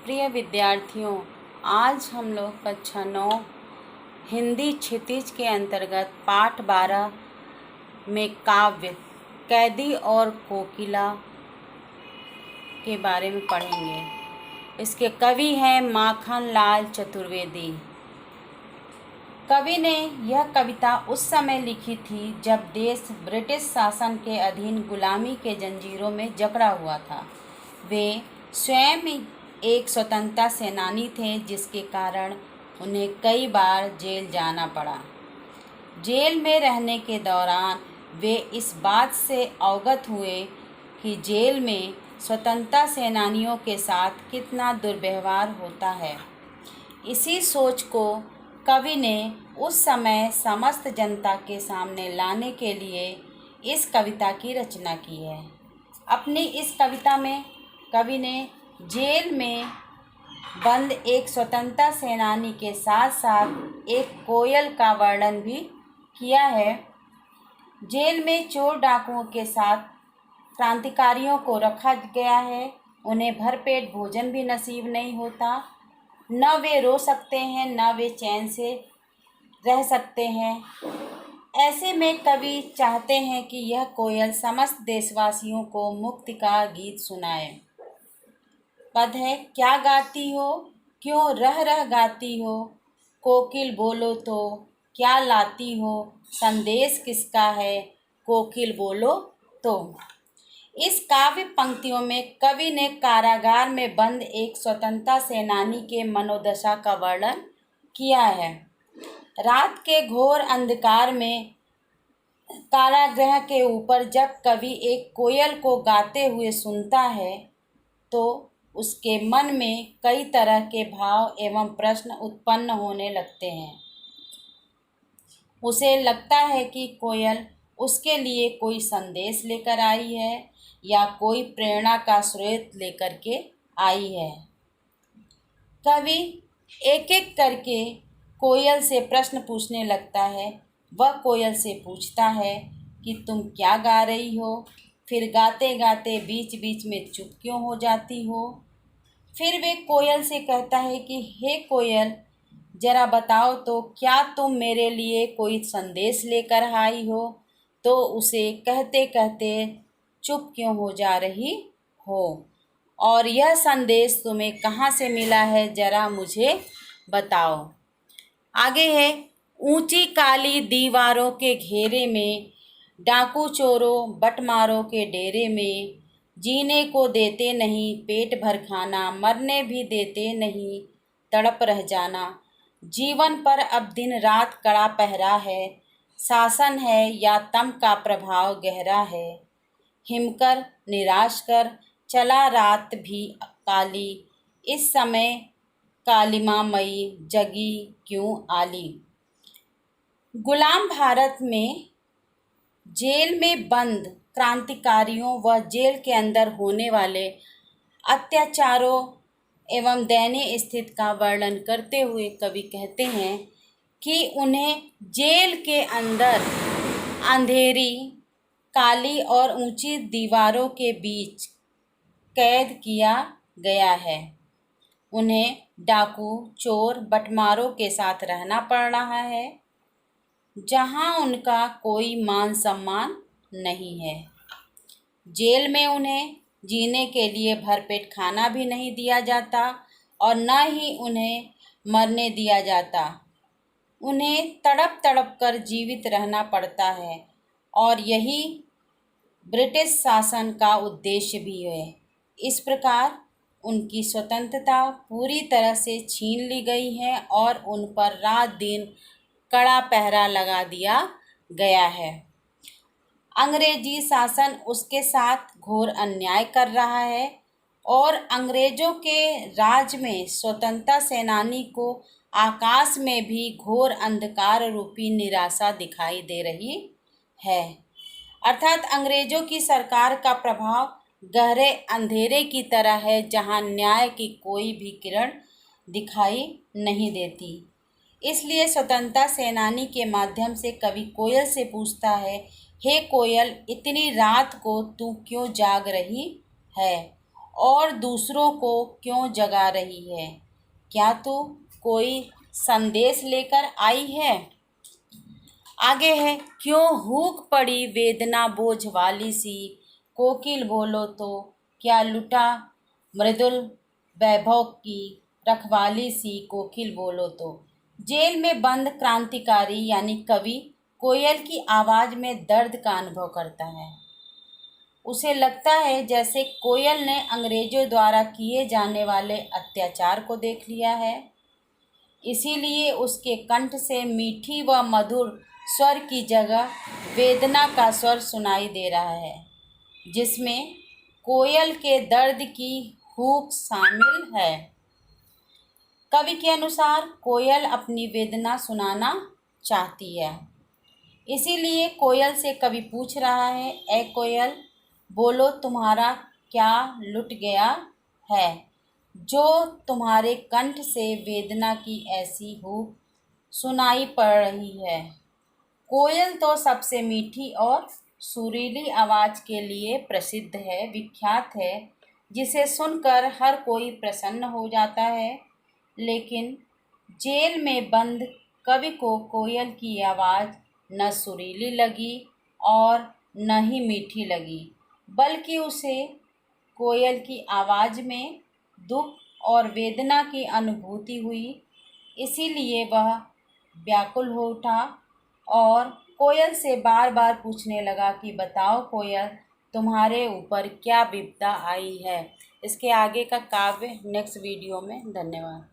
प्रिय विद्यार्थियों, आज हम लोग कक्षा 9 हिंदी क्षितिज के अंतर्गत पाठ 12 में काव्य कैदी और कोकिला के बारे में पढ़ेंगे। इसके कवि हैं माखन लाल चतुर्वेदी। कवि ने यह कविता उस समय लिखी थी जब देश ब्रिटिश शासन के अधीन गुलामी के जंजीरों में जकड़ा हुआ था। वे स्वयं एक स्वतंत्रता सेनानी थे, जिसके कारण उन्हें कई बार जेल जाना पड़ा। जेल में रहने के दौरान वे इस बात से अवगत हुए कि जेल में स्वतंत्रता सेनानियों के साथ कितना दुर्व्यवहार होता है। इसी सोच को कवि ने उस समय समस्त जनता के सामने लाने के लिए इस कविता की रचना की है। अपनी इस कविता में कवि ने जेल में बंद एक स्वतंत्रता सेनानी के साथ साथ एक कोयल का वर्णन भी किया है। जेल में चोर डाकुओं के साथ क्रांतिकारियों को रखा गया है। उन्हें भरपेट भोजन भी नसीब नहीं होता। न वे रो सकते हैं, न वे चैन से रह सकते हैं। ऐसे में कवि चाहते हैं कि यह कोयल समस्त देशवासियों को मुक्ति का गीत सुनाए। पद है, क्या गाती हो, क्यों रह रह गाती हो, कोकिल बोलो तो क्या लाती हो, संदेश किसका है, कोकिल बोलो तो। इस काव्य पंक्तियों में कवि ने कारागार में बंद एक स्वतंत्रता सेनानी के मनोदशा का वर्णन किया है। रात के घोर अंधकार में कारागृह के ऊपर जब कवि एक कोयल को गाते हुए सुनता है तो उसके मन में कई तरह के भाव एवं प्रश्न उत्पन्न होने लगते हैं। उसे लगता है कि कोयल उसके लिए कोई संदेश लेकर आई है या कोई प्रेरणा का स्रोत लेकर के आई है। कवि एक एक करके कोयल से प्रश्न पूछने लगता है। वह कोयल से पूछता है कि तुम क्या गा रही हो, फिर गाते गाते बीच बीच में चुप क्यों हो जाती हो। फिर वे कोयल से कहता है कि हे कोयल, जरा बताओ तो क्या तुम मेरे लिए कोई संदेश लेकर आई हो। तो उसे कहते कहते चुप क्यों हो जा रही हो, और यह संदेश तुम्हें कहाँ से मिला है, जरा मुझे बताओ। आगे है, ऊंची काली दीवारों के घेरे में, डाकू चोरों बटमारों के डेरे में, जीने को देते नहीं पेट भर खाना, मरने भी देते नहीं तड़प रह जाना। जीवन पर अब दिन रात कड़ा पहरा है, शासन है या तम का प्रभाव गहरा है। हिमकर निराश कर चला रात भी काली, इस समय कालिमा मई जगी क्यों आली। गुलाम भारत में जेल में बंद क्रांतिकारियों व जेल के अंदर होने वाले अत्याचारों एवं दयनीय स्थिति का वर्णन करते हुए कवि कहते हैं कि उन्हें जेल के अंदर अंधेरी काली और ऊंची दीवारों के बीच कैद किया गया है। उन्हें डाकू चोर बटमारों के साथ रहना पड़ रहा है, जहां उनका कोई मान सम्मान नहीं है। जेल में उन्हें जीने के लिए भरपेट खाना भी नहीं दिया जाता और न ही उन्हें मरने दिया जाता। उन्हें तड़प तड़प कर जीवित रहना पड़ता है, और यही ब्रिटिश शासन का उद्देश्य भी है। इस प्रकार उनकी स्वतंत्रता पूरी तरह से छीन ली गई है और उन पर रात दिन कड़ा पहरा लगा दिया गया है। अंग्रेजी शासन उसके साथ घोर अन्याय कर रहा है और अंग्रेजों के राज में स्वतंत्रता सेनानी को आकाश में भी घोर अंधकार रूपी निराशा दिखाई दे रही है। अर्थात अंग्रेजों की सरकार का प्रभाव गहरे अंधेरे की तरह है, जहां न्याय की कोई भी किरण दिखाई नहीं देती। इसलिए स्वतंत्रता सेनानी के माध्यम से कवि कोयल से पूछता है, हे कोयल, इतनी रात को तू क्यों जाग रही है और दूसरों को क्यों जगा रही है? क्या तू कोई संदेश लेकर आई है? आगे है, क्यों हूक पड़ी वेदना बोझ वाली सी, कोकिल बोलो तो क्या लुटा मृदुल वैभव की रखवाली सी, कोकिल बोलो तो। जेल में बंद क्रांतिकारी यानी कवि कोयल की आवाज़ में दर्द का अनुभव करता है। उसे लगता है जैसे कोयल ने अंग्रेजों द्वारा किए जाने वाले अत्याचार को देख लिया है। इसीलिए उसके कंठ से मीठी व मधुर स्वर की जगह वेदना का स्वर सुनाई दे रहा है, जिसमें कोयल के दर्द की हूक शामिल है। कवि के अनुसार कोयल अपनी वेदना सुनाना चाहती है। इसीलिए कोयल से कवि पूछ रहा है, ए कोयल, बोलो तुम्हारा क्या लुट गया है, जो तुम्हारे कंठ से वेदना की ऐसी हूक सुनाई पड़ रही है। कोयल तो सबसे मीठी और सुरीली आवाज़ के लिए प्रसिद्ध है, विख्यात है, जिसे सुनकर हर कोई प्रसन्न हो जाता है। लेकिन जेल में बंद कवि को कोयल की आवाज़ न सुरीली लगी और न ही मीठी लगी, बल्कि उसे कोयल की आवाज़ में दुख और वेदना की अनुभूति हुई। इसीलिए वह व्याकुल हो उठा और कोयल से बार बार पूछने लगा कि बताओ कोयल, तुम्हारे ऊपर क्या विपदा आई है। इसके आगे का काव्य नेक्स्ट वीडियो में। धन्यवाद।